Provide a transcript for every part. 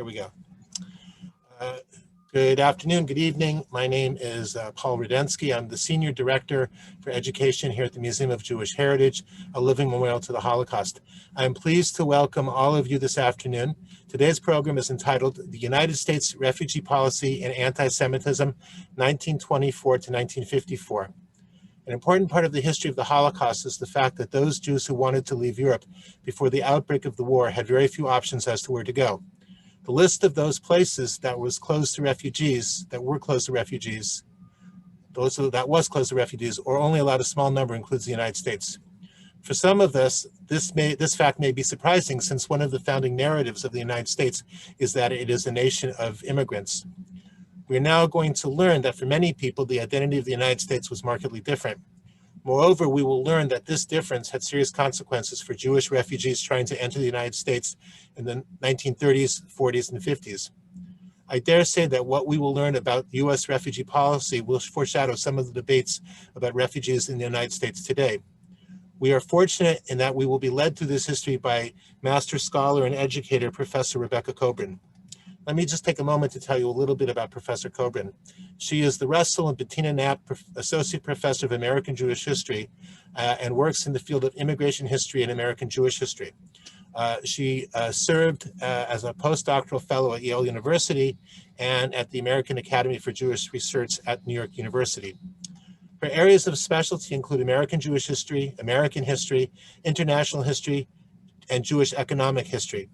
Here we go. Good afternoon, good evening. My name is Paul Rudensky. I'm the Senior Director for Education here at the Museum of Jewish Heritage, a living memorial to the Holocaust. I'm pleased to welcome all of you this afternoon. Today's program is entitled The United States Refugee Policy and Anti-Semitism, 1924 to 1954. An important part of the history of the Holocaust is the fact that those Jews who wanted to leave Europe before the outbreak of the war had very few options as to where to go. The list of those places that was closed to refugees, that was closed to refugees, or only allowed a small number, includes the United States. For some of us, this fact may be surprising, since one of the founding narratives of the United States is that it is a nation of immigrants. We are now going to learn that for many people, the identity of the United States was markedly different. Moreover, we will learn that this difference had serious consequences for Jewish refugees trying to enter the United States in the 1930s, 40s, and 50s. I dare say that what we will learn about U.S. refugee policy will foreshadow some of the debates about refugees in the United States today. We are fortunate in that we will be led through this history by master scholar and educator, Professor Rebecca Kobrin. Let me just take a moment to tell you a little bit about Professor Kobrin. She is the Russell and Bettina Knapp Associate Professor of American Jewish History and works in the field of immigration history and American Jewish history. She served as a postdoctoral fellow at Yale University and at the American Academy for Jewish Research at New York University. Her areas of specialty include American Jewish history, American history, international history, and Jewish economic history.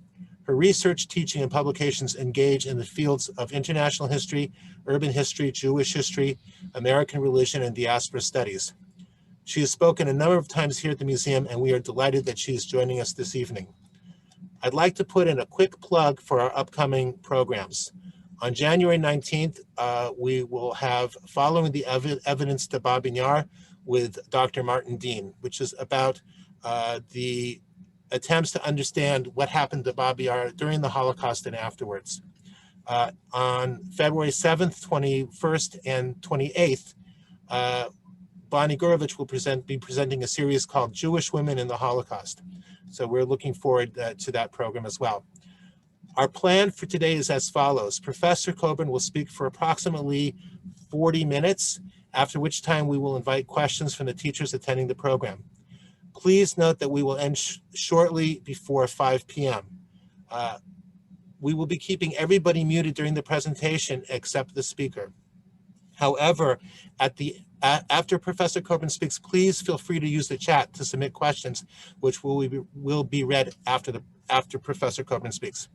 Her research, teaching, and publications engage in the fields of international history, urban history, Jewish history, American religion, and diaspora studies. She has spoken a number of times here at the museum, and we are delighted that she is joining us this evening. I'd like to put in a quick plug for our upcoming programs. On January 19th, we will have Following the Evidence to Babin Yar with Dr. Martin Dean, which is about the attempts to understand what happened to Babi Yar during the Holocaust and afterwards. On February 7th, 21st, and 28th, Bonnie Gurovich will be presenting a series called Jewish Women in the Holocaust. So we're looking forward to that program as well. Our plan for today is as follows. Professor Kobrin will speak for approximately 40 minutes, after which time we will invite questions from the teachers attending the program. Please note that we will end shortly before 5 p.m. We will be keeping everybody muted during the presentation except the speaker. However, after Professor Kobrin speaks, please feel free to use the chat to submit questions, which will be read after Professor Kobrin speaks.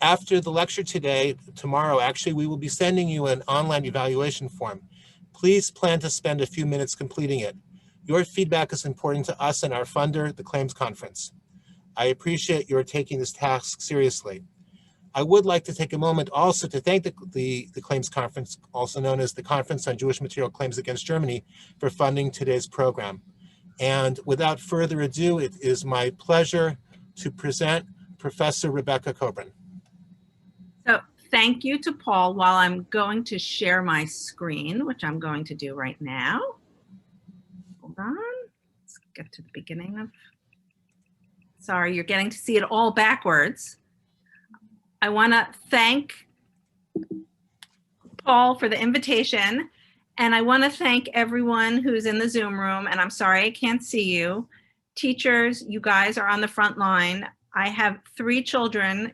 After the lecture tomorrow, actually, we will be sending you an online evaluation form. Please plan to spend a few minutes completing it. Your feedback is important to us and our funder, the Claims Conference. I appreciate your taking this task seriously. I would like to take a moment also to thank the Claims Conference, also known as the Conference on Jewish Material Claims Against Germany, for funding today's program. And without further ado, it is my pleasure to present Professor Rebecca Kobrin. So thank you to Paul. While I'm going to share my screen, which I'm going to do right now. Hold on, let's get to the beginning of, sorry, you're getting to see it all backwards. I want to thank Paul for the invitation, and I want to thank everyone who's in the Zoom room, and I'm sorry I can't see you. Teachers, you guys are on the front line. I have 3 children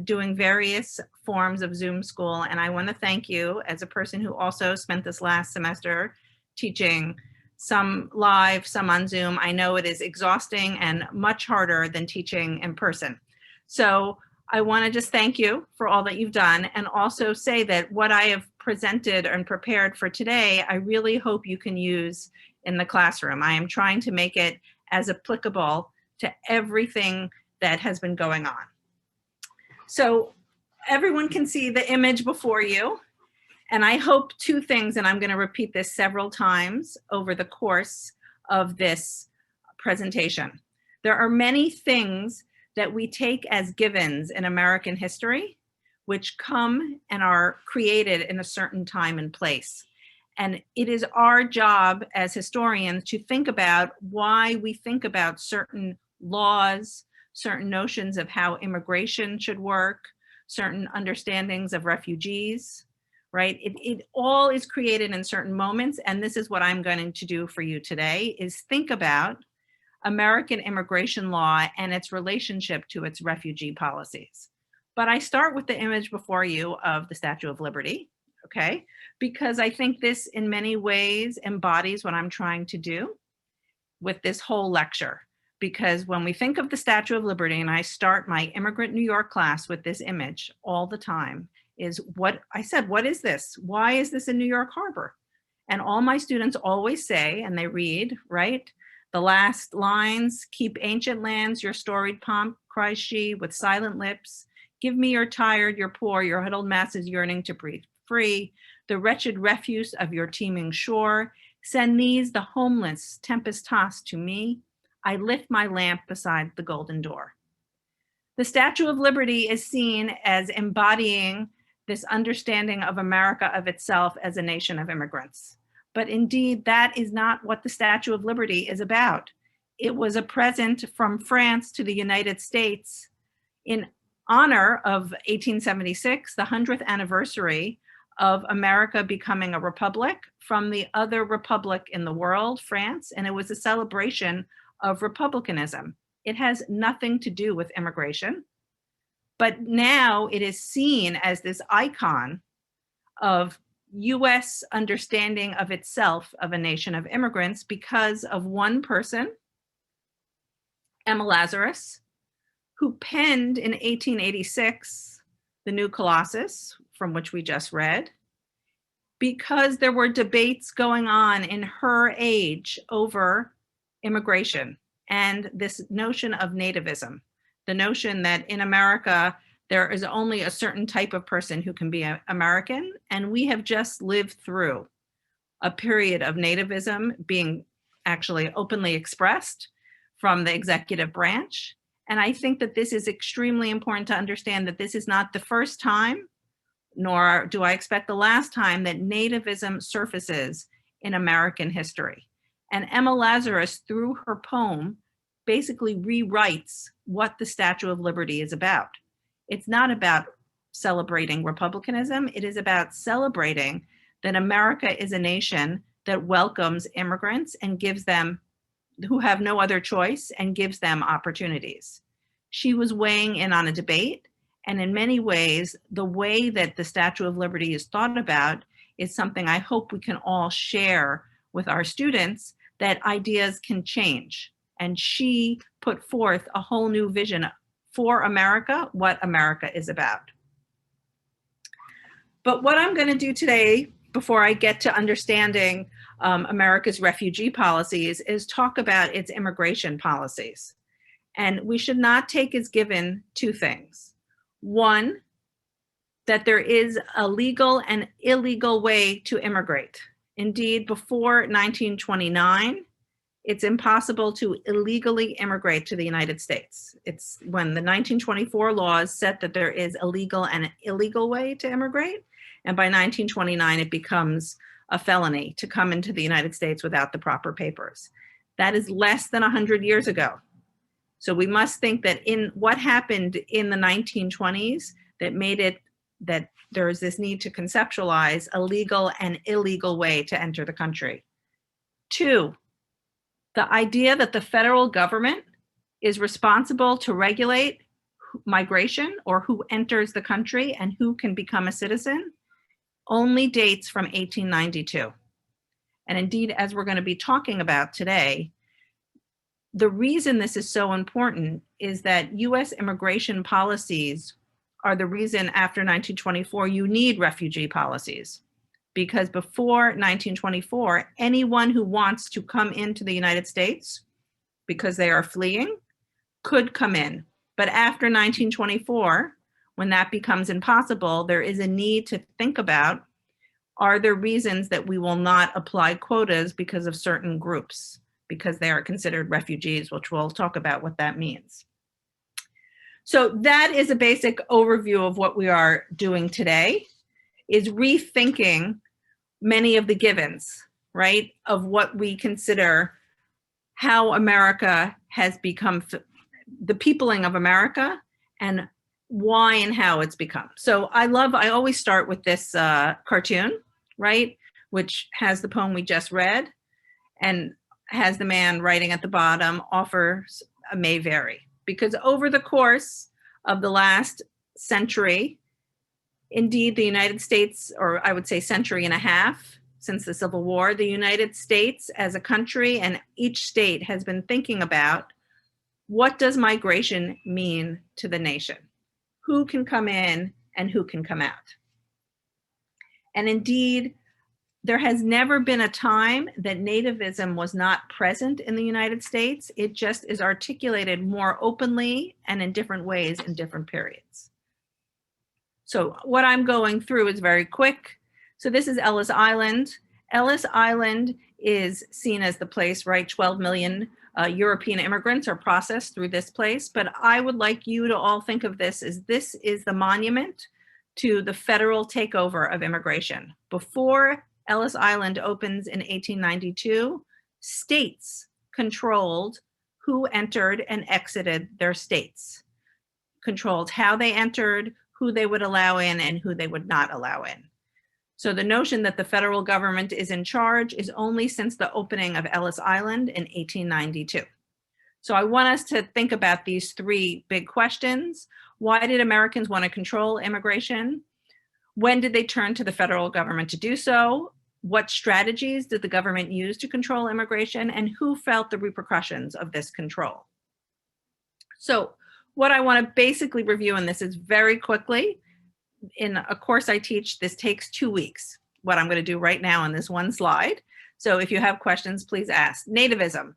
doing various forms of Zoom school, and I want to thank you as a person who also spent this last semester teaching, some live, some on Zoom. I know it is exhausting and much harder than teaching in person. So I want to just thank you for all that you've done, and also say that what I have presented and prepared for today, I really hope you can use in the classroom. I am trying to make it as applicable to everything that has been going on. So everyone can see the image before you. And I hope 2 things, and I'm going to repeat this several times over the course of this presentation. There are many things that we take as givens in American history, which come and are created in a certain time and place. And it is our job as historians to think about why we think about certain laws, certain notions of how immigration should work, certain understandings of refugees, right? It all is created in certain moments, and this is what I'm going to do for you today, is think about American immigration law and its relationship to its refugee policies. But I start with the image before you of the Statue of Liberty, okay? Because I think this in many ways embodies what I'm trying to do with this whole lecture. Because when we think of the Statue of Liberty, and I start my Immigrant New York class with this image all the time, is what I said, what is this? Why is this in New York Harbor? And all my students always say, and they read, right? The last lines, keep ancient lands, your storied pomp, cries she with silent lips. Give me your tired, your poor, your huddled masses yearning to breathe free, the wretched refuse of your teeming shore. Send these, the homeless, tempest-tossed to me. I lift my lamp beside the golden door. The Statue of Liberty is seen as embodying this understanding of America of itself as a nation of immigrants. But indeed, that is not what the Statue of Liberty is about. It was a present from France to the United States in honor of 1876, the 100th anniversary of America becoming a republic from the other republic in the world, France, and it was a celebration of republicanism. It has nothing to do with immigration, but now it is seen as this icon of US understanding of itself of a nation of immigrants because of one person, Emma Lazarus, who penned in 1886 the New Colossus, from which we just read, because there were debates going on in her age over immigration and this notion of nativism, the notion that in America, there is only a certain type of person who can be American, and we have just lived through a period of nativism being actually openly expressed from the executive branch. And I think that this is extremely important to understand that this is not the first time, nor do I expect the last time that nativism surfaces in American history. And Emma Lazarus, through her poem, basically rewrites what the Statue of Liberty is about. It's not about celebrating republicanism. It is about celebrating that America is a nation that welcomes immigrants and gives them, who have no other choice, and gives them opportunities. She was weighing in on a debate, and in many ways, the way that the Statue of Liberty is thought about is something I hope we can all share with our students, that ideas can change. And she put forth a whole new vision for America, what America is about. But what I'm going to do today, before I get to understanding America's refugee policies, is talk about its immigration policies. And we should not take as given two things. One, that there is a legal and illegal way to immigrate. Indeed, before 1929, it's impossible to illegally immigrate to the United States. It's when the 1924 laws set that there is a legal and an illegal way to immigrate. And by 1929, it becomes a felony to come into the United States without the proper papers. That is less than 100 years ago. So we must think that in what happened in the 1920s that made it that there is this need to conceptualize a legal and illegal way to enter the country. Two, the idea that the federal government is responsible to regulate migration or who enters the country and who can become a citizen only dates from 1892. And indeed, as we're going to be talking about today, the reason this is so important is that US immigration policies are the reason after 1924 you need refugee policies. Because before 1924, anyone who wants to come into the United States because they are fleeing could come in. But after 1924, when that becomes impossible, there is a need to think about, are there reasons that we will not apply quotas because of certain groups, because they are considered refugees, which we'll talk about what that means. So that is a basic overview of what we are doing today, is rethinking many of the givens, right, of what we consider how America has become the peopling of America and why and how it's become. So I always start with this cartoon, right? Which has the poem we just read and has the man writing at the bottom, offers may vary. Because over the course of the last century, indeed the United States, or I would say century and a half since the Civil War, the United States as a country and each state has been thinking about, what does migration mean to the nation? Who can come in and who can come out? And indeed, there has never been a time that nativism was not present in the United States. It just is articulated more openly and in different ways in different periods. So what I'm going through is very quick. So this is Ellis Island. Ellis Island is seen as the place, right? 12 million European immigrants are processed through this place. But I would like you to all think of this as this is the monument to the federal takeover of immigration. Before Ellis Island opens in 1892, states controlled who entered and exited their states, controlled how they entered, who they would allow in and who they would not allow in. So the notion that the federal government is in charge is only since the opening of Ellis Island in 1892. So I want us to think about these three big questions. Why did Americans want to control immigration? When did they turn to the federal government to do so? What strategies did the government use to control immigration? And who felt the repercussions of this control? So what I want to basically review, and this is very quickly, in a course I teach, this takes 2 weeks, what I'm going to do right now on this one slide. So if you have questions, please ask. Nativism.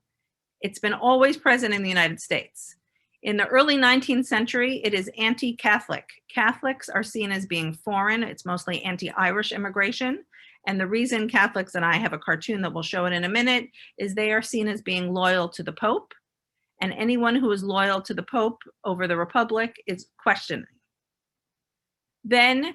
It's been always present in the United States. In the early 19th century, it is anti-Catholic. Catholics are seen as being foreign. It's mostly anti-Irish immigration. And the reason Catholics, and I have a cartoon that will show it in a minute, is they are seen as being loyal to the Pope. And anyone who is loyal to the Pope over the Republic is questioning. Then,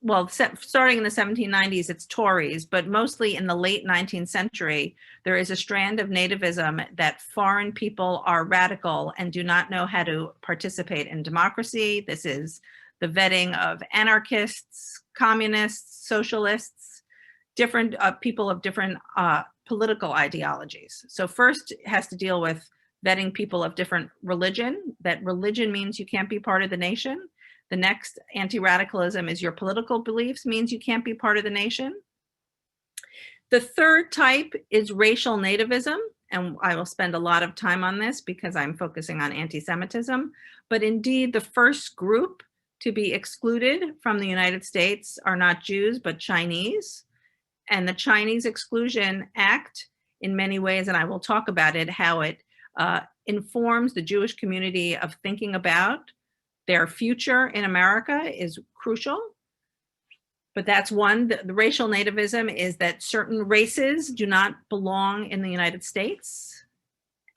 well, starting in the 1790s, it's Tories, but mostly in the late 19th century, there is a strand of nativism that foreign people are radical and do not know how to participate in democracy. This is the vetting of anarchists, communists, socialists, different people of different political ideologies. So first it has to deal with vetting people of different religion, that religion means you can't be part of the nation. The next, anti-radicalism, is your political beliefs means you can't be part of the nation. The third type is racial nativism, and I will spend a lot of time on this because I'm focusing on anti-Semitism. But indeed, the first group to be excluded from the United States are not Jews, but Chinese. And the Chinese Exclusion Act, in many ways, and I will talk about it, how it informs the Jewish community of thinking about their future in America is crucial. But that's one. The racial nativism is that certain races do not belong in the United States.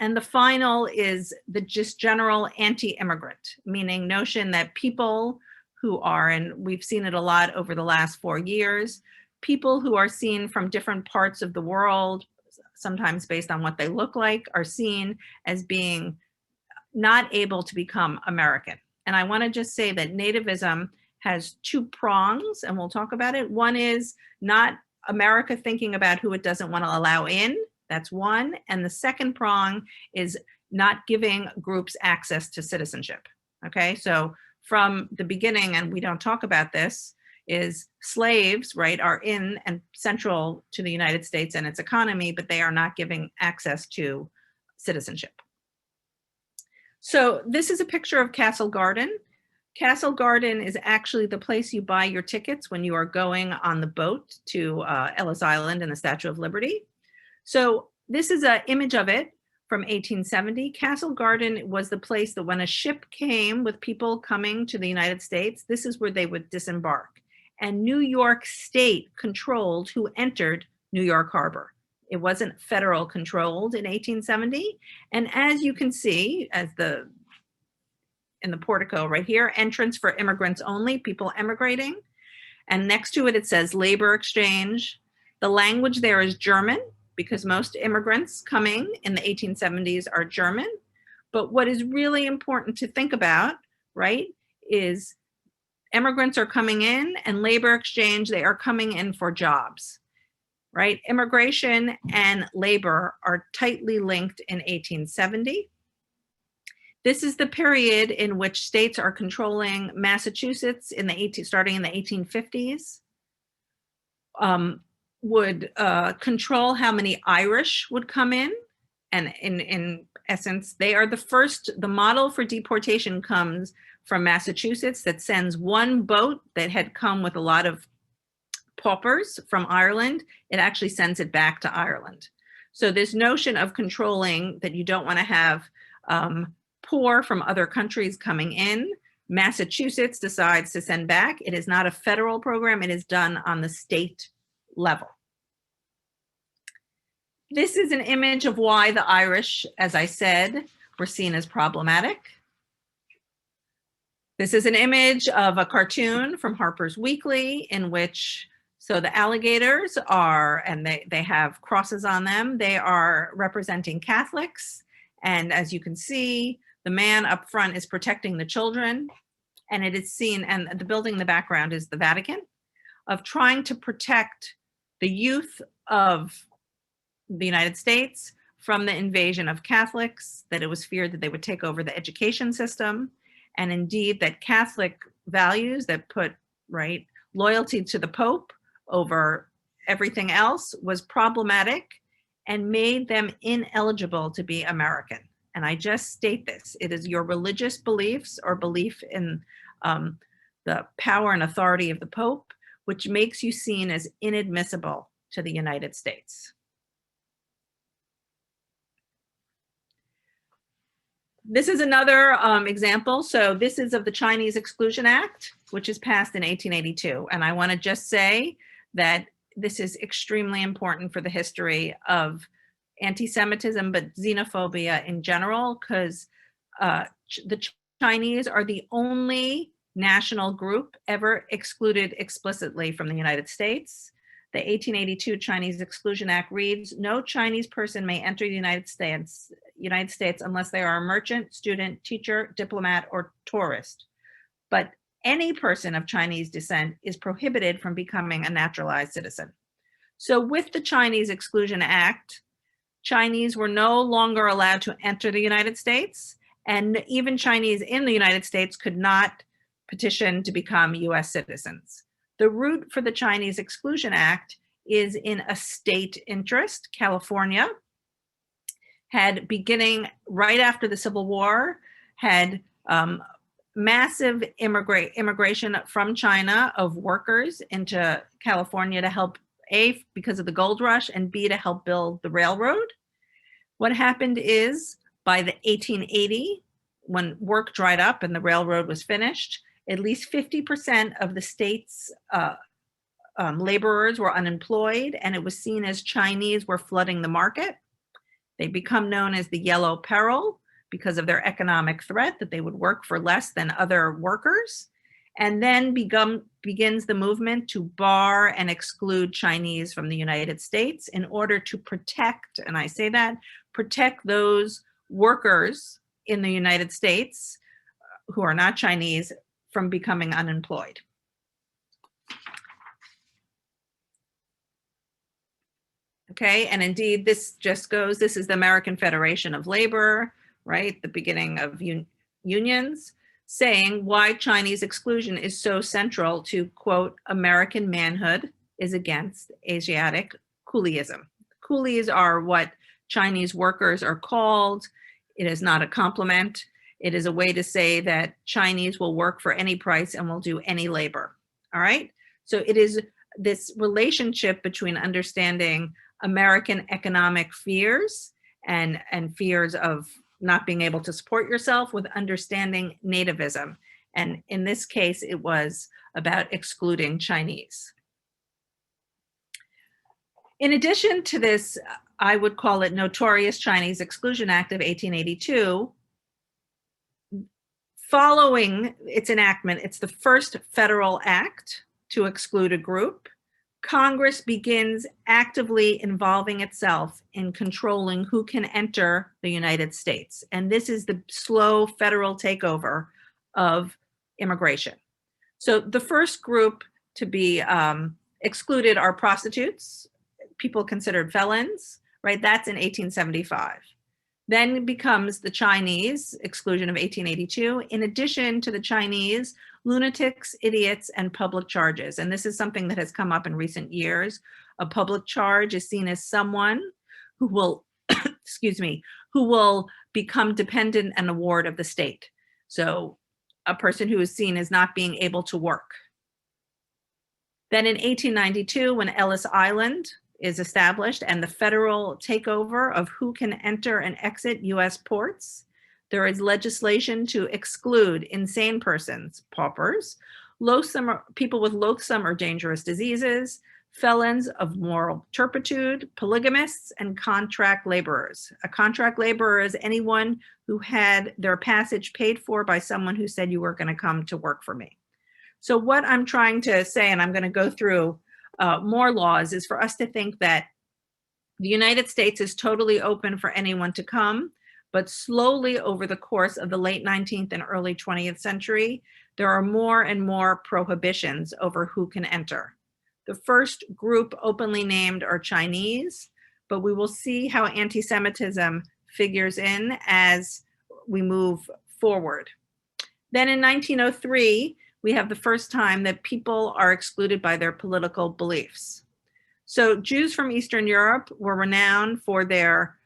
And the final is the just general anti-immigrant, meaning notion that people who are, and we've seen it a lot over the last 4 years, people who are seen from different parts of the world, sometimes based on what they look like, are seen as being not able to become American. And I want to just say that nativism has two prongs, and we'll talk about it. One is not America thinking about who it doesn't want to allow in. That's one. And the second prong is not giving groups access to citizenship. Okay, so from the beginning, and we don't talk about this, is slaves, right, are in and central to the United States and its economy, but they are not giving access to citizenship. So this is a picture of Castle Garden. Castle Garden is actually the place you buy your tickets when you are going on the boat to Ellis Island and the Statue of Liberty. So this is an image of it from 1870. Castle Garden was the place that when a ship came with people coming to the United States, this is where they would disembark. And New York State controlled who entered New York Harbor. It wasn't federal controlled in 1870. And as you can see, as in the portico right here, entrance for immigrants only, people emigrating. And next to it, it says labor exchange. The language there is German, because most immigrants coming in the 1870s are German. But what is really important to think about, right, is immigrants are coming in and labor exchange, they are coming in for jobs, right? Immigration and labor are tightly linked in 1870. This is the period in which states are controlling Massachusetts starting in the 1850s, would control how many Irish would come in. And in essence, they are the model for deportation comes from Massachusetts that sends one boat that had come with a lot of paupers from Ireland. It actually sends it back to Ireland. So this notion of controlling that you don't want to have poor from other countries coming in, Massachusetts decides to send back. It is not a federal program. It is done on the state level. This is an image of why the Irish, as I said, were seen as problematic. This is an image of a cartoon from Harper's Weekly in which, so the alligators are, and they have crosses on them, they are representing Catholics. And as you can see, the man up front is protecting the children. And it is seen, and the building in the background is the Vatican, of trying to protect the youth of the United States from the invasion of Catholics, that it was feared that they would take over the education system. And indeed that Catholic values that put, right, loyalty to the Pope over everything else was problematic and made them ineligible to be American. And I just state this, it is your religious beliefs or belief in the power and authority of the Pope, which makes you seen as inadmissible to the United States. This is another example. So this is of the Chinese Exclusion Act, which is passed in 1882. And I want to just say that this is extremely important for the history of anti-Semitism, but xenophobia in general, because the Chinese are the only national group ever excluded explicitly from the United States. The 1882 Chinese Exclusion Act reads, no Chinese person may enter the United States unless they are a merchant, student, teacher, diplomat, or tourist. But any person of Chinese descent is prohibited from becoming a naturalized citizen. So with the Chinese Exclusion Act, Chinese were no longer allowed to enter the United States, and even Chinese in the United States could not petition to become US citizens. The root for the Chinese Exclusion Act is in a state interest. California had, beginning right after the Civil War, had massive immigration from China of workers into California to help, A, because of the gold rush, and B, to help build the railroad. What happened is, by the 1880, when work dried up and the railroad was finished, at least 50% of the state's laborers were unemployed, and it was seen as Chinese were flooding the market. They become known as the Yellow Peril because of their economic threat that they would work for less than other workers. And then begins the movement to bar and exclude Chinese from the United States in order to protect, and I say that, protect those workers in the United States who are not Chinese from becoming unemployed. Okay, and indeed this just goes, this is the American Federation of Labor, right, the beginning of unions, saying why Chinese exclusion is so central to, quote, American manhood is against Asiatic coolieism. Coolies are what Chinese workers are called. It is not a compliment. It is a way to say that Chinese will work for any price and will do any labor, all right? So it is this relationship between understanding American economic fears and fears of not being able to support yourself with understanding nativism. And in this case, it was about excluding Chinese. In addition to this, I would call it notorious Chinese Exclusion Act of 1882, following its enactment, it's the first federal act to exclude a group. Congress begins actively involving itself in controlling who can enter the United States. And this is the slow federal takeover of immigration. So the first group to be excluded are prostitutes, people considered felons, right? That's in 1875. Then it becomes the Chinese, exclusion of 1882. In addition to the Chinese, lunatics, idiots, and public charges. And this is something that has come up in recent years. A public charge is seen as someone who will, excuse me, who will become dependent and a ward of the state. So a person who is seen as not being able to work. Then in 1892, when Ellis Island is established and the federal takeover of who can enter and exit US ports, there is legislation to exclude insane persons, paupers, people with loathsome or dangerous diseases, felons of moral turpitude, polygamists, and contract laborers. A contract laborer is anyone who had their passage paid for by someone who said you were going to come to work for me. So what I'm trying to say, and I'm going to go through more laws, is for us to think that the United States is totally open for anyone to come, but slowly over the course of the late 19th and early 20th century, there are more and more prohibitions over who can enter. The first group openly named are Chinese, but we will see how anti-Semitism figures in as we move forward. Then in 1903, we have the first time that people are excluded by their political beliefs. So Jews from Eastern Europe were renowned for their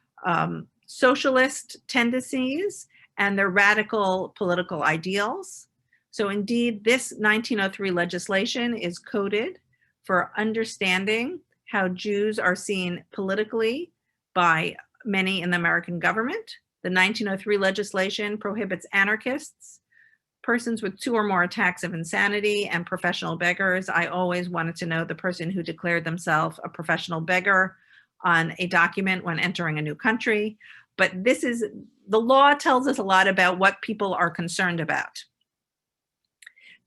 socialist tendencies and their radical political ideals. So indeed, this 1903 legislation is coded for understanding how Jews are seen politically by many in the American government. The 1903 legislation prohibits anarchists, persons with 2 or more attacks of insanity, and professional beggars. I always wanted to know the person who declared themselves a professional beggar on a document when entering a new country. But this is, the law tells us a lot about what people are concerned about.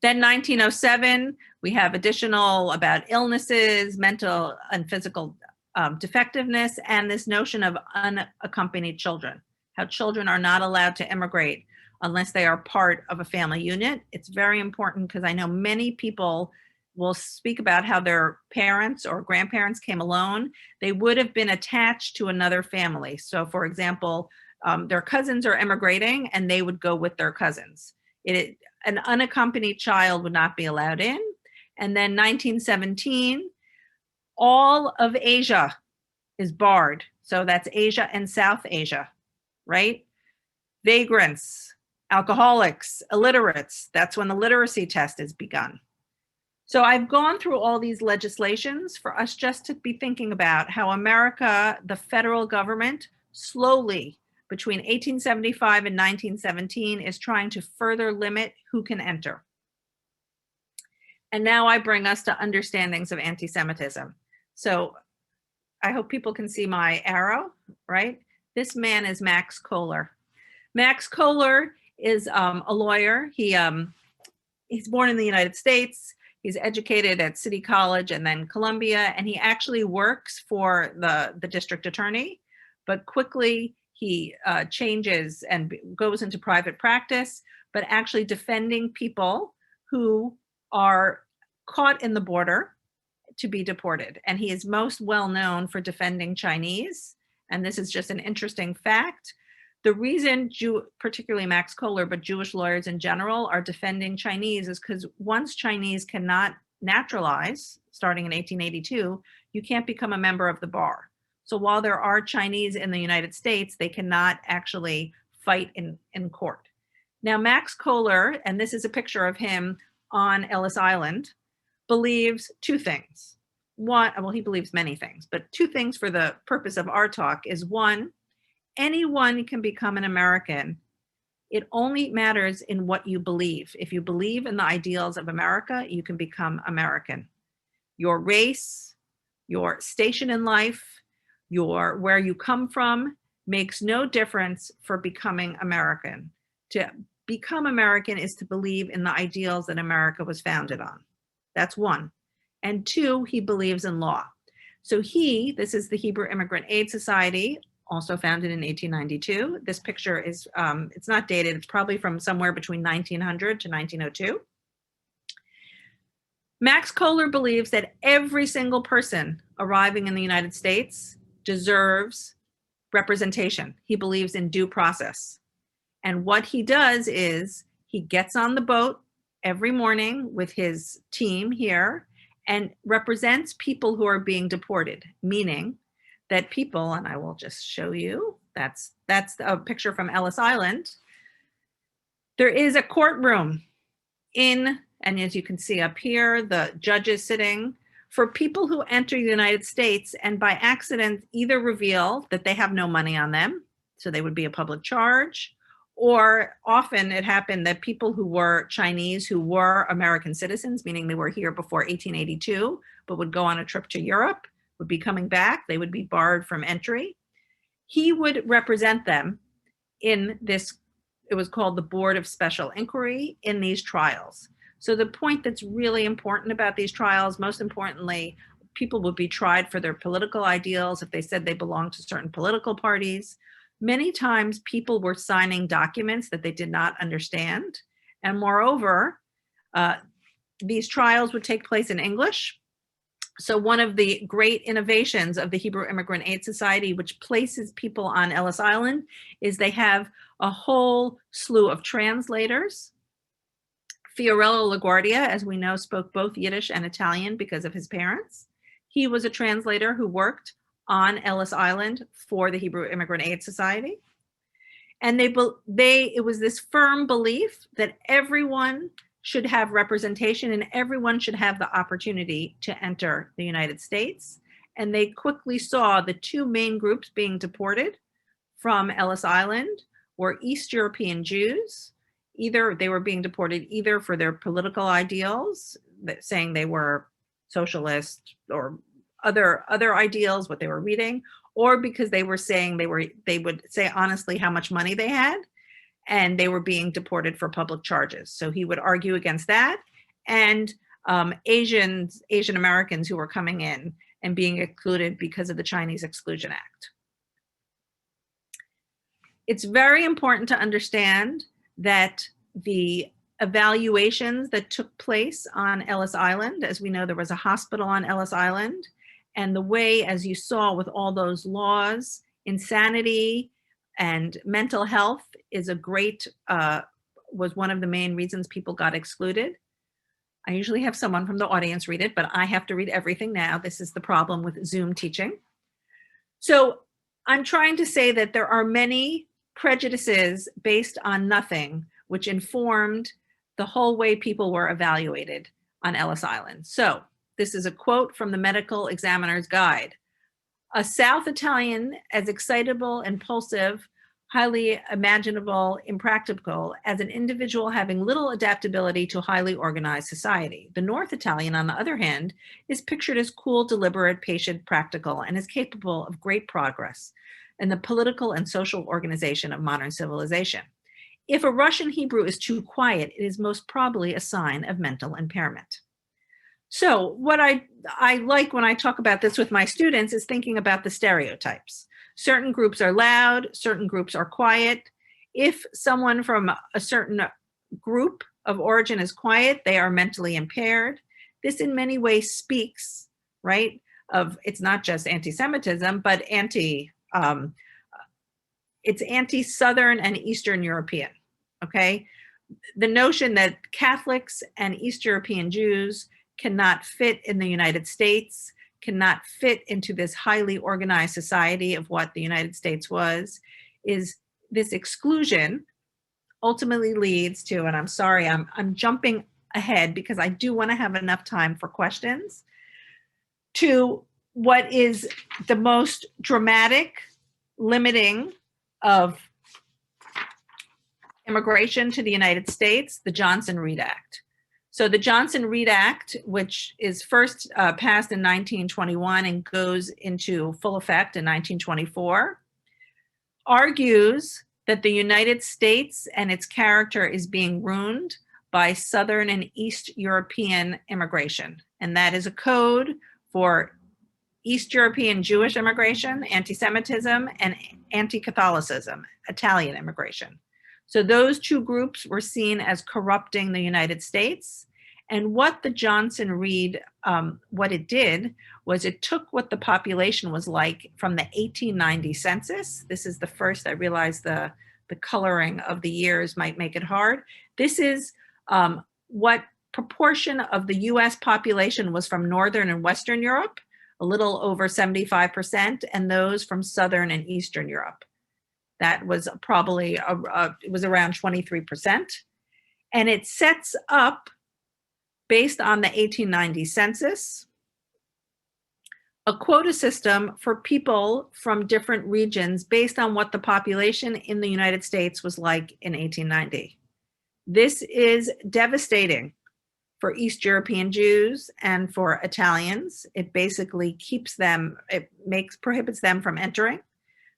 Then 1907, we have additional about illnesses, mental and physical defectiveness, and this notion of unaccompanied children, how children are not allowed to immigrate unless they are part of a family unit. It's very important because I know many people will speak about how their parents or grandparents came alone. They would have been attached to another family. So for example, their cousins are immigrating and they would go with their cousins. An unaccompanied child would not be allowed in. And then 1917, all of Asia is barred. So that's Asia and South Asia, right? Vagrants, alcoholics, illiterates, that's when the literacy test is begun. So I've gone through all these legislations for us just to be thinking about how America, the federal government, slowly between 1875 and 1917 is trying to further limit who can enter. And now I bring us to understandings of anti-Semitism. So I hope people can see my arrow, right? This man is Max Kohler. Max Kohler is a lawyer. He's born in the United States. He's educated at City College and then Columbia, and he actually works for the district attorney, but quickly he changes and goes into private practice, but actually defending people who are caught in the border to be deported. And he is most well known for defending Chinese. And this is just an interesting fact. The reason, particularly Max Kohler, but Jewish lawyers in general, are defending Chinese is because once Chinese cannot naturalize, starting in 1882, you can't become a member of the bar. So while there are Chinese in the United States, they cannot actually fight in court. Now, Max Kohler, and this is a picture of him on Ellis Island, believes 2 things. One, well, he believes many things, but 2 things for the purpose of our talk is 1, anyone can become an American. It only matters in what you believe. If you believe in the ideals of America, you can become American. Your race, your station in life, where you come from makes no difference for becoming American. To become American is to believe in the ideals that America was founded on. That's 1. And 2, he believes in law. So this is the Hebrew Immigrant Aid Society, also founded in 1892. This picture is, it's not dated, it's probably from somewhere between 1900 to 1902. Max Kohler believes that every single person arriving in the United States deserves representation. He believes in due process. And what he does is he gets on the boat every morning with his team here and represents people who are being deported, meaning that people, and I will just show you, that's a picture from Ellis Island. There is a courtroom and as you can see up here, the judge is sitting for people who enter the United States and by accident either reveal that they have no money on them, so they would be a public charge, or often it happened that people who were Chinese who were American citizens, meaning they were here before 1882, but would go on a trip to Europe, would be coming back, they would be barred from entry. He would represent them in this, it was called the Board of Special Inquiry, in these trials. So the point that's really important about these trials, most importantly, people would be tried for their political ideals if they said they belonged to certain political parties. Many times people were signing documents that they did not understand. And moreover, these trials would take place in English. So one of the great innovations of the Hebrew Immigrant Aid Society, which places people on Ellis Island, is they have a whole slew of translators. Fiorello LaGuardia, as we know, spoke both Yiddish and Italian because of his parents. He was a translator who worked on Ellis Island for the Hebrew Immigrant Aid Society. And it was this firm belief that everyone should have representation and everyone should have the opportunity to enter the United States. And they quickly saw the 2 main groups being deported from Ellis Island were East European Jews. Either they were being deported either for their political ideals, saying they were socialist or other ideals, what they were reading, or because they were saying they would say honestly how much money they had, and they were being deported for public charges. So he would argue against that, and Asian Americans who were coming in and being excluded because of the Chinese Exclusion Act. It's very important to understand that the evaluations that took place on Ellis Island, as we know, there was a hospital on Ellis Island, and the way, as you saw with all those laws, insanity and mental health is was one of the main reasons people got excluded. I usually have someone from the audience read it, but I have to read everything now. This is the problem with Zoom teaching. So I'm trying to say that there are many prejudices based on nothing, which informed the whole way people were evaluated on Ellis Island. So this is a quote from the Medical Examiner's Guide. A South Italian as excitable, impulsive, highly imaginable, impractical as an individual having little adaptability to highly organized society. The North Italian, on the other hand, is pictured as cool, deliberate, patient, practical, and is capable of great progress in the political and social organization of modern civilization. If a Russian Hebrew is too quiet, it is most probably a sign of mental impairment. So what I like when I talk about this with my students is thinking about the stereotypes. Certain groups are loud, certain groups are quiet. If someone from a certain group of origin is quiet, they are mentally impaired. This in many ways speaks, right, of, it's not just anti-Semitism, but it's anti-Southern and Eastern European, okay? The notion that Catholics and East European Jews cannot fit in the United States, cannot fit into this highly organized society of what the United States was, is this exclusion ultimately leads to, and I'm sorry, I'm jumping ahead because I do want to have enough time for questions, to what is the most dramatic limiting of immigration to the United States, the Johnson-Reed Act. So the Johnson-Reed Act, which is first passed in 1921 and goes into full effect in 1924, argues that the United States and its character is being ruined by Southern and East European immigration. And that is a code for East European Jewish immigration, anti-Semitism, and anti-Catholicism, Italian immigration. So those two groups were seen as corrupting the United States. And what the Johnson-Reed, what it did was it took what the population was like from the 1890 census. This is the first, I realize the coloring of the years might make it hard. This is what proportion of the US population was from Northern and Western Europe, a little over 75%, and those from Southern and Eastern Europe. That was probably, it was around 23%. And it sets up, based on the 1890 census, a quota system for people from different regions based on what the population in the United States was like in 1890. This is devastating for East European Jews and for Italians. It basically keeps them, prohibits them from entering.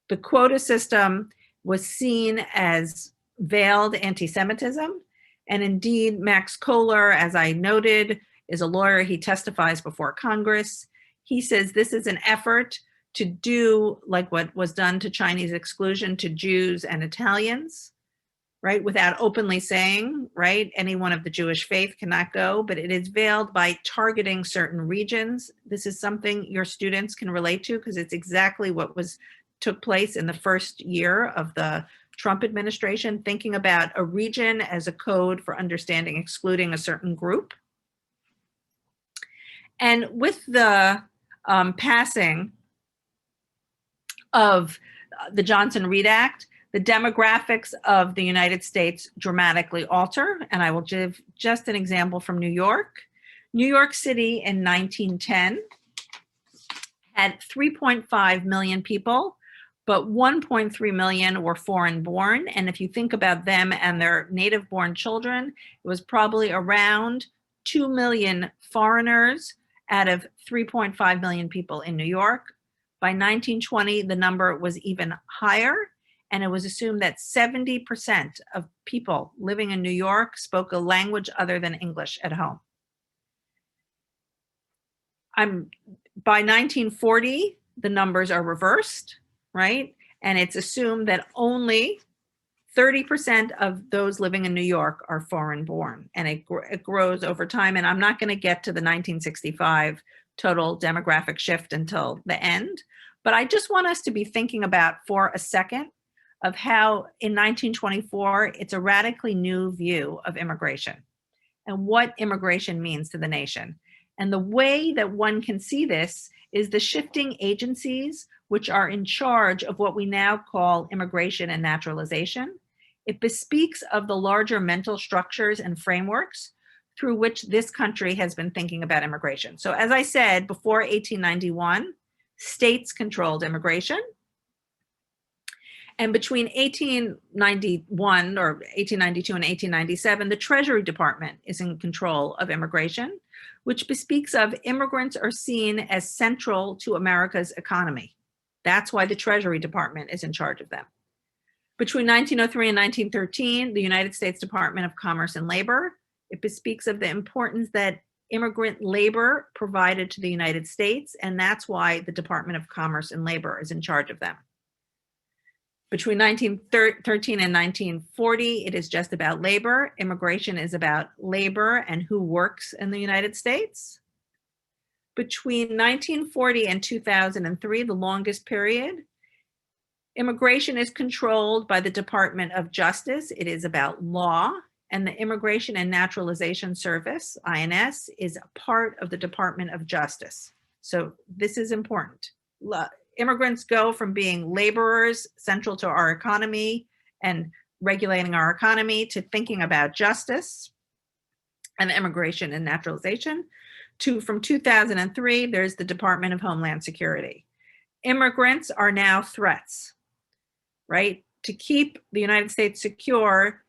The quota system was seen as veiled anti-Semitism. And indeed, Max Kohler, as I noted, is a lawyer. He testifies before Congress. He says this is an effort to do like what was done to Chinese exclusion to Jews and Italians, right? Without openly saying, right, anyone of the Jewish faith cannot go, but it is veiled by targeting certain regions. This is something your students can relate to because it's exactly what took place in the first year of the Trump administration, thinking about a region as a code for understanding excluding a certain group. And with the passing of the Johnson-Reed Act, the demographics of the United States dramatically alter. And I will give just an example from New York. New York City in 1910 had 3.5 million people, but 1.3 million were foreign born. And if you think about them and their native born children, it was probably around 2 million foreigners out of 3.5 million people in New York. By 1920, the number was even higher. And it was assumed that 70% of people living in New York spoke a language other than English at home. By 1940, the numbers are reversed, right? And it's assumed that only 30% of those living in New York are foreign born, and it grows over time. And I'm not going to get to the 1965 total demographic shift until the end, but I just want us to be thinking about for a second of how in 1924, it's a radically new view of immigration and what immigration means to the nation. And the way that one can see this is the shifting agencies which are in charge of what we now call immigration and naturalization. It bespeaks of the larger mental structures and frameworks through which this country has been thinking about immigration. So as I said, before 1891, states controlled immigration. And between 1891 or 1892 and 1897, the Treasury Department is in control of immigration, which bespeaks of immigrants are seen as central to America's economy. That's why the Treasury Department is in charge of them. Between 1903 and 1913, the United States Department of Commerce and Labor, it bespeaks of the importance that immigrant labor provided to the United States, and that's why the Department of Commerce and Labor is in charge of them. Between 1913 and 1940, it is just about labor. Immigration is about labor and who works in the United States. Between 1940 and 2003, the longest period, immigration is controlled by the Department of Justice. It is about law, and the Immigration and Naturalization Service, INS, is a part of the Department of Justice. So this is important. Immigrants go from being laborers central to our economy and regulating our economy to thinking about justice and immigration and naturalization to, from 2003, there's the Department of Homeland Security. Immigrants are now threats, right? To keep the United States secure,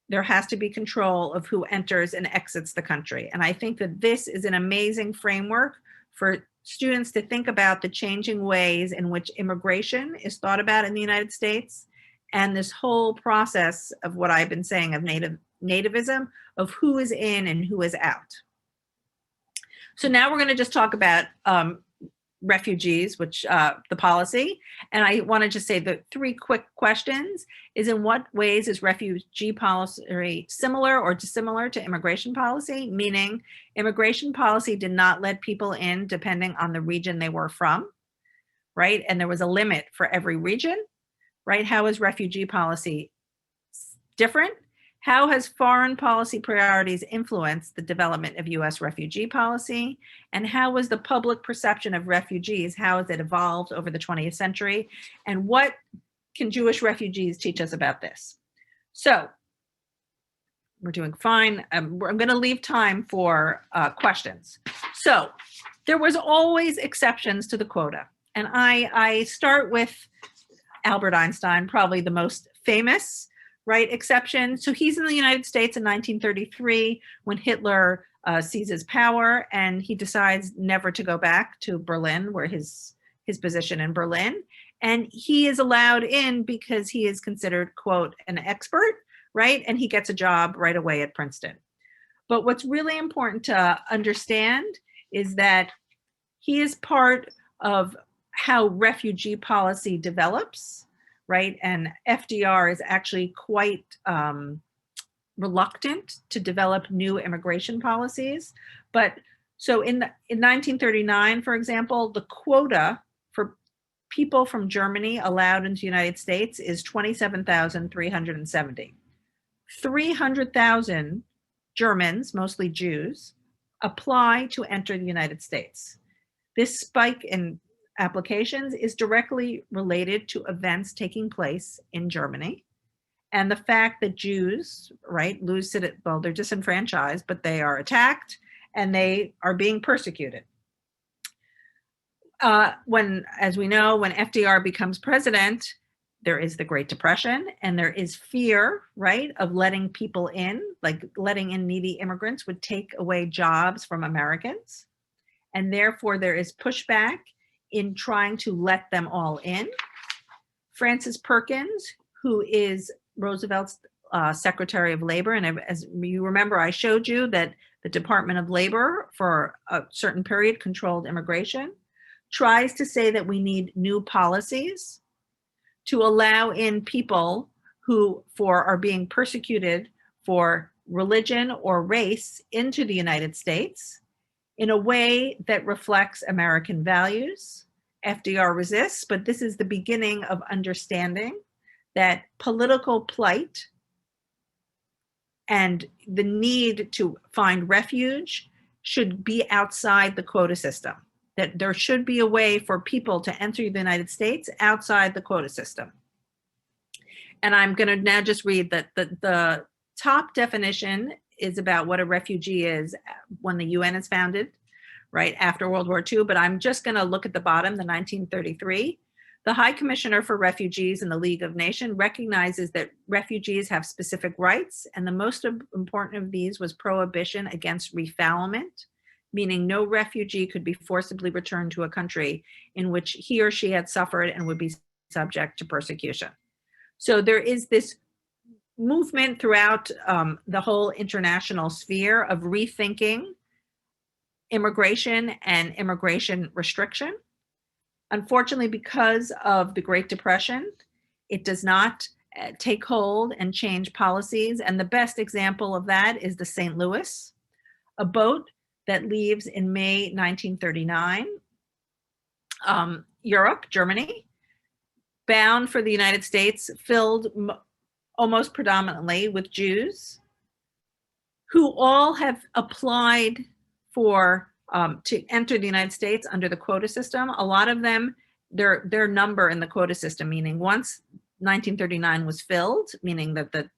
there has to be control of who enters and exits the country. And I think that this is an amazing framework for students to think about the changing ways in which immigration is thought about in the United States and this whole process of what I've been saying of nativism of who is in and who is out. So now we're going to just talk about refugees, which the policy. And I want to just say the three quick questions is, in what ways is refugee policy similar or dissimilar to immigration policy? Meaning immigration policy did not let people in depending on the region they were from, right? And there was a limit for every region, right? How is refugee policy different? How has foreign policy priorities influenced the development of US refugee policy? And how was the public perception of refugees? How has it evolved over the 20th century? And what can Jewish refugees teach us about this? So we're doing fine. I'm going to leave time for questions. So there was always exceptions to the quota. And I start with Albert Einstein, probably the most famous, right, exception. So he's in the United States in 1933 when Hitler seizes power, and he decides never to go back to Berlin, where his position in Berlin. And he is allowed in because he is considered, quote, an expert, right? And he gets a job right away at Princeton. But what's really important to understand is that he is part of how refugee policy develops, right? And FDR is actually quite reluctant to develop new immigration policies. But so in 1939, for example, the quota for people from Germany allowed into the United States is 27,370. 300,000 Germans, mostly Jews, apply to enter the United States. This spike in applications is directly related to events taking place in Germany and the fact that Jews, right, well, they're disenfranchised, but they are attacked and they are being persecuted. As we know, when FDR becomes president, there is the Great Depression and there is fear, right, of letting people in, like letting in needy immigrants would take away jobs from Americans. And therefore there is pushback in trying to let them all in. Francis Perkins, who is Roosevelt's Secretary of Labor, and as you remember, I showed you that the Department of Labor for a certain period controlled immigration, tries to say that we need new policies to allow in people who are being persecuted for religion or race into the United States in a way that reflects American values. FDR resists, but this is the beginning of understanding that political plight and the need to find refuge should be outside the quota system, that there should be a way for people to enter the United States outside the quota system. And I'm going to now just read that the top definition is about what a refugee is when the UN is founded, right, after World War II, but I'm just going to look at the bottom, the 1933. The High Commissioner for Refugees in the League of Nations recognizes that refugees have specific rights, and the most important of these was prohibition against refoulement, meaning no refugee could be forcibly returned to a country in which he or she had suffered and would be subject to persecution. So there is this movement throughout the whole international sphere of rethinking immigration and immigration restriction. Unfortunately, because of the Great Depression, it does not take hold and change policies. And the best example of that is the St. Louis, a boat that leaves in May 1939, Europe, Germany, bound for the United States, filled almost predominantly with Jews who all have applied for to enter the United States under the quota system. A lot of them, their number in the quota system, meaning once 1939 was filled, meaning that the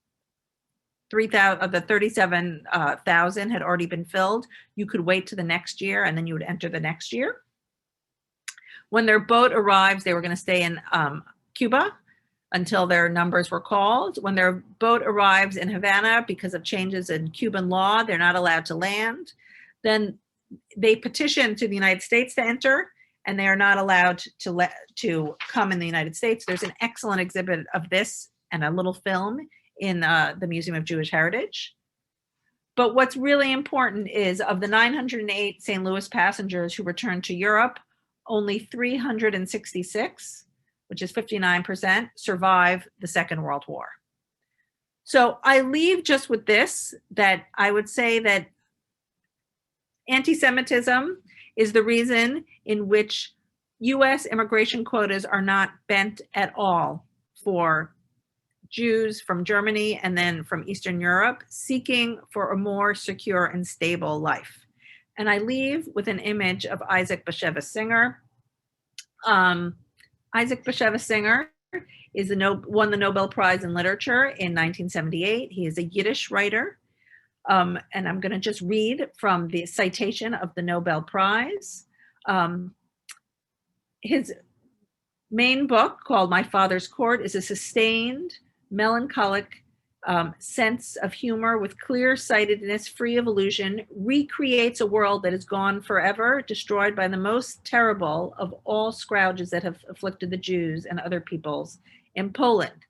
37,000 had already been filled, you could wait to the next year and then you would enter the next year. When their boat arrives, they were going to stay in Cuba until their numbers were called. When their boat arrives in Havana, because of changes in Cuban law, they're not allowed to land. Then they petition to the United States to enter, and they are not allowed to come in the United States. There's an excellent exhibit of this and a little film in the Museum of Jewish Heritage. But what's really important is of the 908 St. Louis passengers who returned to Europe, only 366, which is 59%, survive the Second World War. So I leave just with this, that I would say that anti-Semitism is the reason in which US immigration quotas are not bent at all for Jews from Germany and then from Eastern Europe seeking for a more secure and stable life. And I leave with an image of Isaac Bashevis Singer. Isaac Bashevis Singer is won the Nobel Prize in Literature in 1978. He is a Yiddish writer. And I'm going to just read from the citation of the Nobel Prize. His main book, called My Father's Court, is a sustained, melancholic sense of humor with clear-sightedness, free of illusion, recreates a world that is gone forever, destroyed by the most terrible of all scourges that have afflicted the Jews and other peoples in Poland.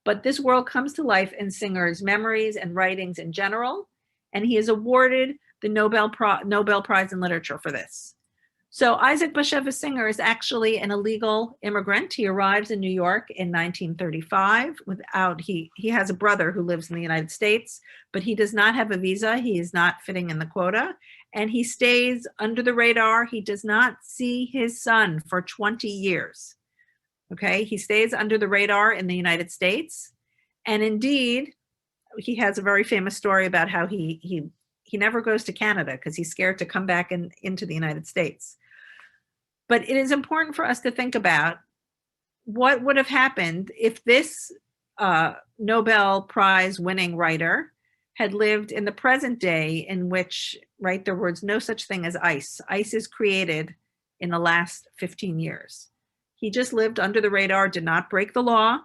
But this world comes to life in Singer's memories and writings in general, and he is awarded the Nobel Prize in Literature for this. So Isaac Bashevis Singer is actually an illegal immigrant. He arrives in New York in 1935 he has a brother who lives in the United States, but he does not have a visa. He is not fitting in the quota, and he stays under the radar. He does not see his son for 20 years. Okay, he stays under the radar in the United States. And indeed, he has a very famous story about how he never goes to Canada because he's scared to come back into the United States. But it is important for us to think about what would have happened if this Nobel Prize winning writer had lived in the present day, in which, right, there was no such thing as ICE. ICE is created in the last 15 years. He just lived under the radar, did not break the law.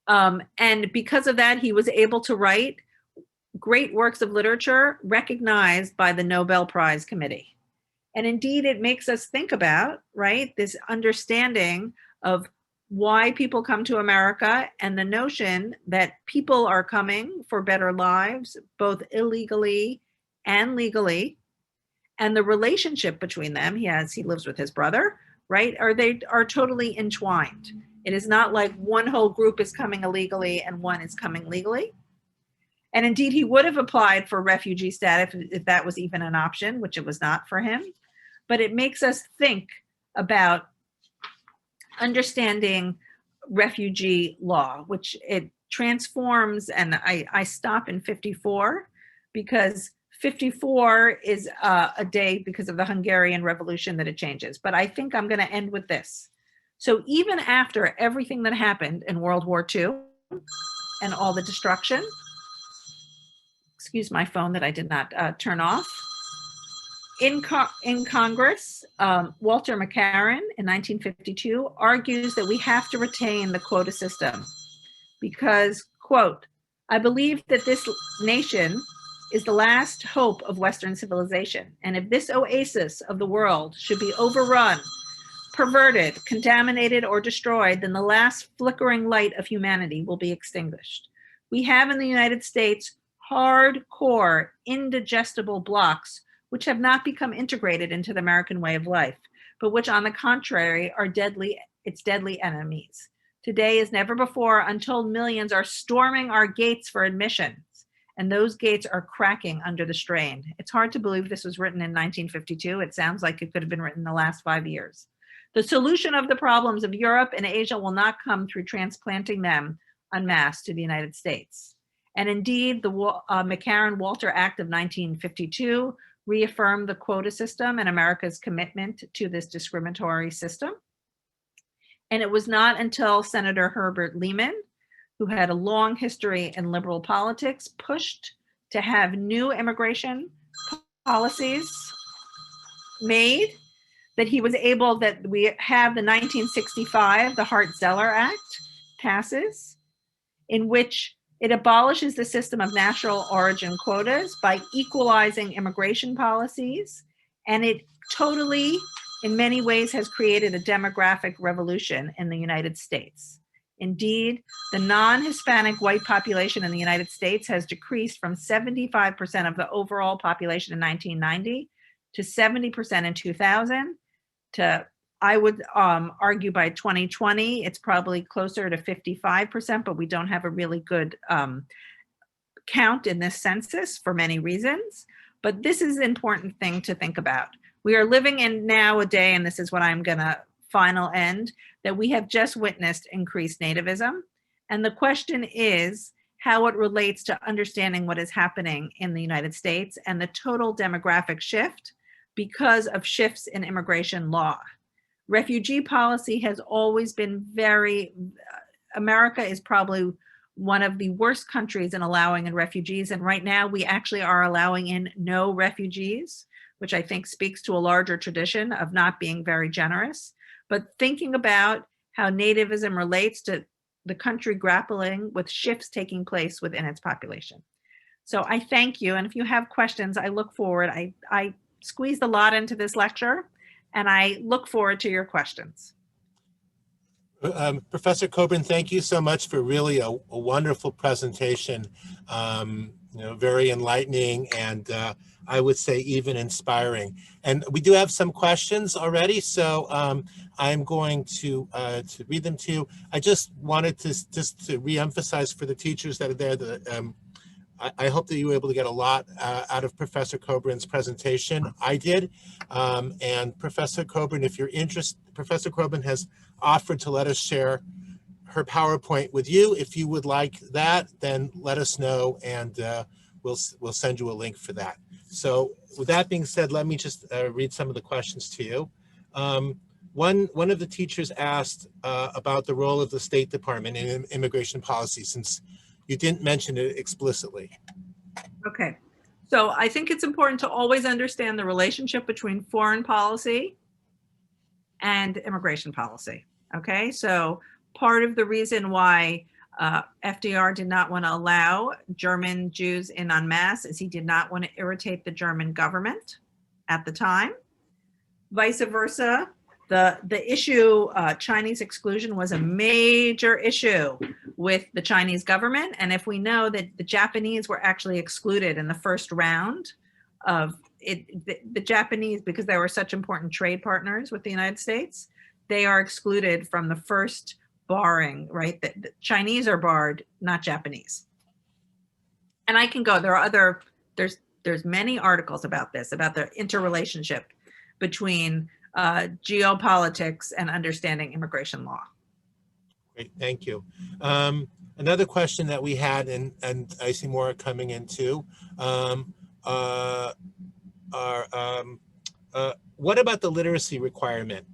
And because of that, he was able to write great works of literature recognized by the Nobel Prize Committee. And indeed, it makes us think about, right, this understanding of why people come to America and the notion that people are coming for better lives, both illegally and legally, and the relationship between them, he lives with his brother, right, are totally entwined. It is not like one whole group is coming illegally and one is coming legally. And indeed, he would have applied for refugee status if that was even an option, which it was not for him. But it makes us think about understanding refugee law, which it transforms. And I stop in 54 because 54 is a day because of the Hungarian Revolution that it changes. But I think I'm going to end with this. So even after everything that happened in World War II and all the destruction, excuse my phone that I did not turn off, in Congress, Walter McCarran in 1952 argues that we have to retain the quota system because, quote, I believe that this nation is the last hope of Western civilization. And if this oasis of the world should be overrun, perverted, contaminated, or destroyed, then the last flickering light of humanity will be extinguished. We have in the United States hardcore, indigestible blocks which have not become integrated into the American way of life, but which on the contrary are its deadly enemies. Today as never before, untold millions are storming our gates for admission, and those gates are cracking under the strain. It's hard to believe this was written in 1952. It sounds like it could have been written in the last 5 years. The solution of the problems of Europe and Asia will not come through transplanting them en masse to the United States. And indeed, the McCarran-Walter Act of 1952 reaffirmed the quota system and America's commitment to this discriminatory system. And it was not until Senator Herbert Lehman, who had a long history in liberal politics, pushed to have new immigration policies made, that he was able, that we have the 1965, the Hart-Zeller Act passes, in which it abolishes the system of natural origin quotas by equalizing immigration policies, and it totally, in many ways, has created a demographic revolution in the United States. Indeed, the non-Hispanic white population in the United States has decreased from 75% of the overall population in 1990 to 70% in 2000 to, I would argue by 2020, it's probably closer to 55%, but we don't have a really good count in this census for many reasons. But this is an important thing to think about. We are living in now a day, and this is what I'm going to final end, that we have just witnessed increased nativism. And the question is how it relates to understanding what is happening in the United States and the total demographic shift because of shifts in immigration law. Refugee policy has always been America is probably one of the worst countries in allowing in refugees. And right now we actually are allowing in no refugees, which I think speaks to a larger tradition of not being very generous. But thinking about how nativism relates to the country grappling with shifts taking place within its population. So I thank you. And if you have questions, I look forward. I squeezed a lot into this lecture, and I look forward to your questions. Professor Kobrin, thank you so much for really a wonderful presentation. Very enlightening and I would say even inspiring. And we do have some questions already, so I'm going to read them to you. I just wanted to reemphasize for the teachers that are there that I hope that you were able to get a lot out of Professor Kobrin's presentation. I did, and Professor Kobrin, if you're interested, Professor Kobrin has offered to let us share her PowerPoint with you. If you would like that, then let us know, and we'll send you a link for that. So with that being said, let me just read some of the questions to you. One of the teachers asked about the role of the State Department in immigration policy, since you didn't mention it explicitly. Okay, so I think it's important to always understand the relationship between foreign policy and immigration policy. Okay, so part of the reason why FDR did not want to allow German Jews in en masse is he did not want to irritate the German government at the time. Vice versa, the issue, Chinese exclusion was a major issue with the Chinese government. And if we know that the Japanese were actually excluded in the first round of it, the Japanese, because they were such important trade partners with the United States, they are excluded from the first barring, right? The Chinese are barred, not Japanese. And I can go, there are other, there's many articles about this, about the interrelationship between geopolitics and understanding immigration law. Great, thank you. Another question that we had, and I see more coming in too, what about the literacy requirement?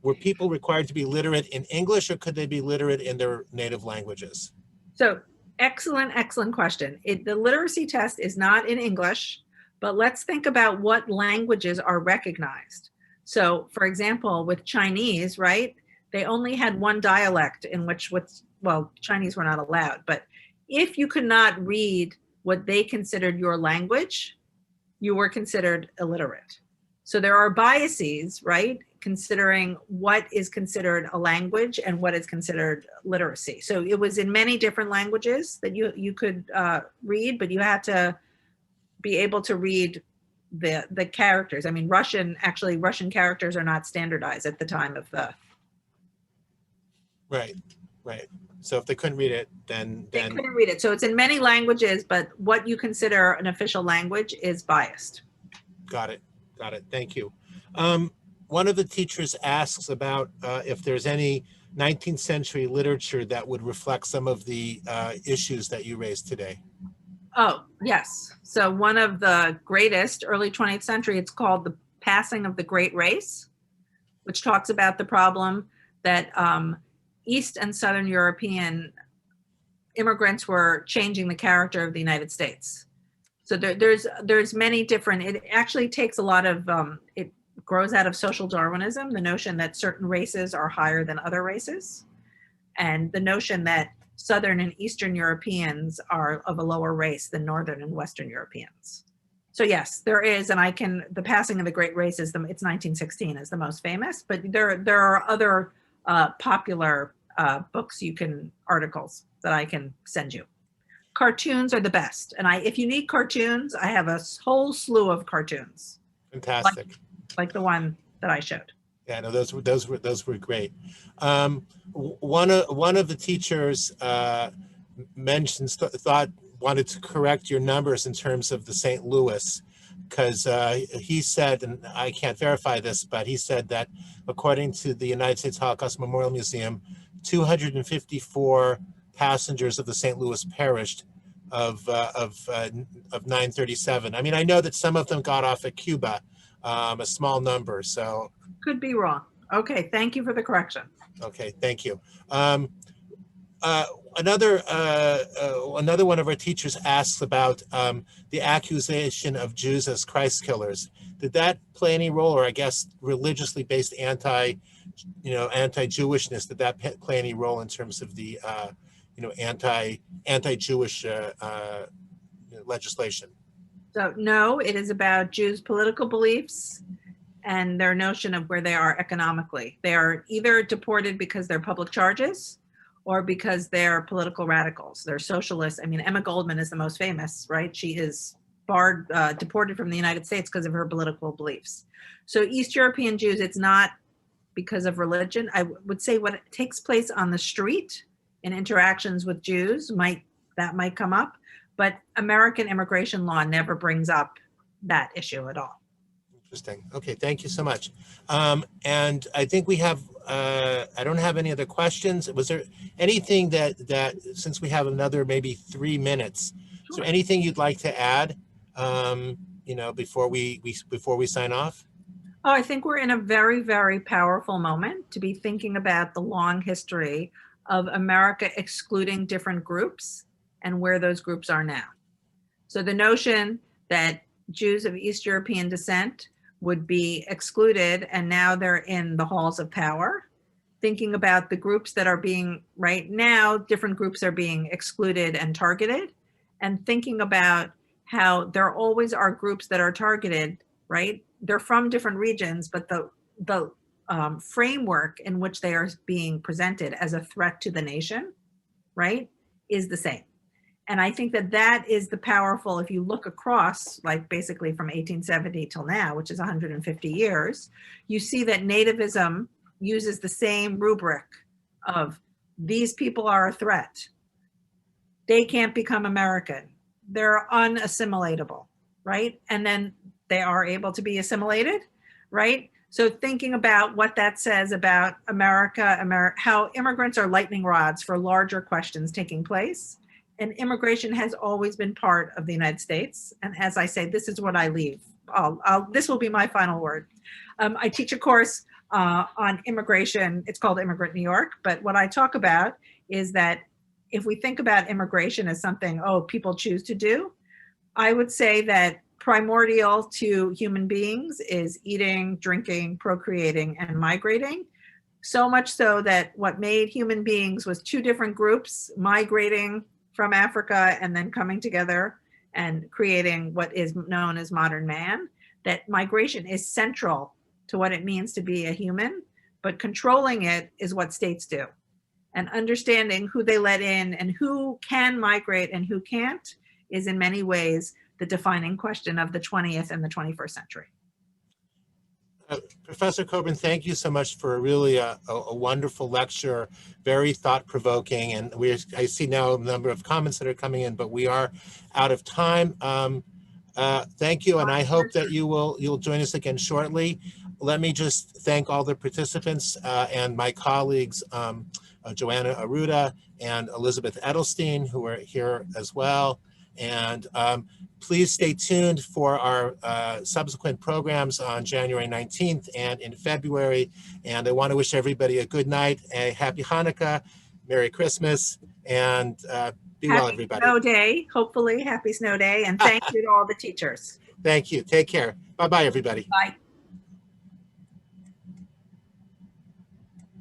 Were people required to be literate in English, or could they be literate in their native languages? So excellent question. The literacy test is not in English, but let's think about what languages are recognized. So for example, with Chinese, right? They only had one dialect in which, well, Chinese were not allowed, but if you could not read what they considered your language, you were considered illiterate. So there are biases, right? Considering what is considered a language and what is considered literacy. So it was in many different languages that you could read, but you had to be able to read the characters. I mean, Russian characters are not standardized at the time of the. Right. So if they couldn't read it, then they couldn't read it. So it's in many languages, but what you consider an official language is biased. Got it. Thank you. One of the teachers asks about if there's any 19th century literature that would reflect some of the issues that you raised today. Oh, yes. So one of the greatest early 20th century, it's called The Passing of the Great Race, which talks about the problem that East and Southern European immigrants were changing the character of the United States. So there's many different, it actually takes a lot of, it grows out of social Darwinism, the notion that certain races are higher than other races, and the notion that Southern and Eastern Europeans are of a lower race than Northern and Western Europeans. So yes, there is, and The Passing of the Great Race is it's 1916 is the most famous, but there are other popular books articles that I can send you. Cartoons are the best. And if you need cartoons, I have a whole slew of cartoons. Fantastic. Like the one that I showed. Yeah, no, those were great. One of the teachers wanted to correct your numbers in terms of the St. Louis, because he said, and I can't verify this, but he said that according to the United States Holocaust Memorial Museum, 254 passengers of the St. Louis perished of 937. I mean, I know that some of them got off at Cuba, a small number, so. Could be wrong. Okay, thank you for the correction. Okay, thank you. Another one of our teachers asks about the accusation of Jews as Christ killers. Did that play any role, or I guess religiously based anti-Jewishness? Did that play any role in terms of the anti-Jewish legislation? So no, it is about Jews' political beliefs and their notion of where they are economically. They are either deported because they're public charges or because they're political radicals. They're socialists. I mean, Emma Goldman is the most famous, right? She is deported from the United States because of her political beliefs. So East European Jews, it's not because of religion. I would say what takes place on the street in interactions with Jews might come up, but American immigration law never brings up that issue at all. Interesting. Okay, thank you so much. And I think we have, I don't have any other questions. Was there anything that since we have another maybe 3 minutes, is there anything you'd like to add, before we sign off? Oh, I think we're in a very, very powerful moment to be thinking about the long history of America excluding different groups and where those groups are now. So the notion that Jews of East European descent would be excluded and now they're in the halls of power. Thinking about the groups that are being, right now, different groups are being excluded and targeted, and thinking about how there always are groups that are targeted, right? They're from different regions, but the framework in which they are being presented as a threat to the nation, right, is the same. And I think that is the powerful, if you look across, like basically from 1870 till now, which is 150 years, you see that Nativism uses the same rubric of these people are a threat. They can't become American. They're unassimilatable, right? And then they are able to be assimilated, right? So thinking about what that says about America, how immigrants are lightning rods for larger questions taking place. And immigration has always been part of the United States. And as I say, this is what I leave. This will be my final word. I teach a course on immigration. It's called Immigrant New York. But what I talk about is that if we think about immigration as something, people choose to do, I would say that primordial to human beings is eating, drinking, procreating, and migrating. So much so that what made human beings was two different groups migrating from Africa and then coming together and creating what is known as modern man, that migration is central to what it means to be a human, but controlling it is what states do. And understanding who they let in and who can migrate and who can't is in many ways the defining question of the 20th and the 21st century. Professor Kobrin, thank you so much for really a wonderful lecture, very thought-provoking, and I see now a number of comments that are coming in, but we are out of time. Thank you, and I hope that you'll join us again shortly. Let me just thank all the participants and my colleagues, Joanna Aruda and Elizabeth Edelstein, who are here as well. And please stay tuned for our subsequent programs on January 19th and in February. And I want to wish everybody a good night, a happy Hanukkah, Merry Christmas, and be well, everybody. Happy snow day, hopefully, happy snow day. And thank you to all the teachers. Thank you. Take care. Bye-bye, everybody. Bye.